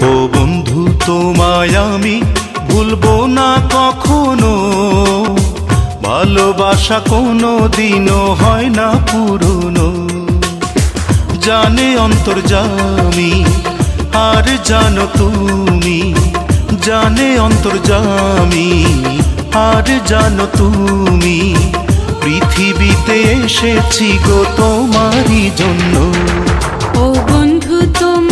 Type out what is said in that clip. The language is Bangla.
ও বন্ধু তোমায় আমি ভুলবো না কখনো, ভালোবাসা কোনো দিনও হয় না পুরনো। জানে অন্তর্যামী আর জানো তুমি, জানে অন্তর্যামী আর জানো তুমি, পৃথিবীতে এসেছি গো তোমারই জন্য। ও বন্ধু তোমার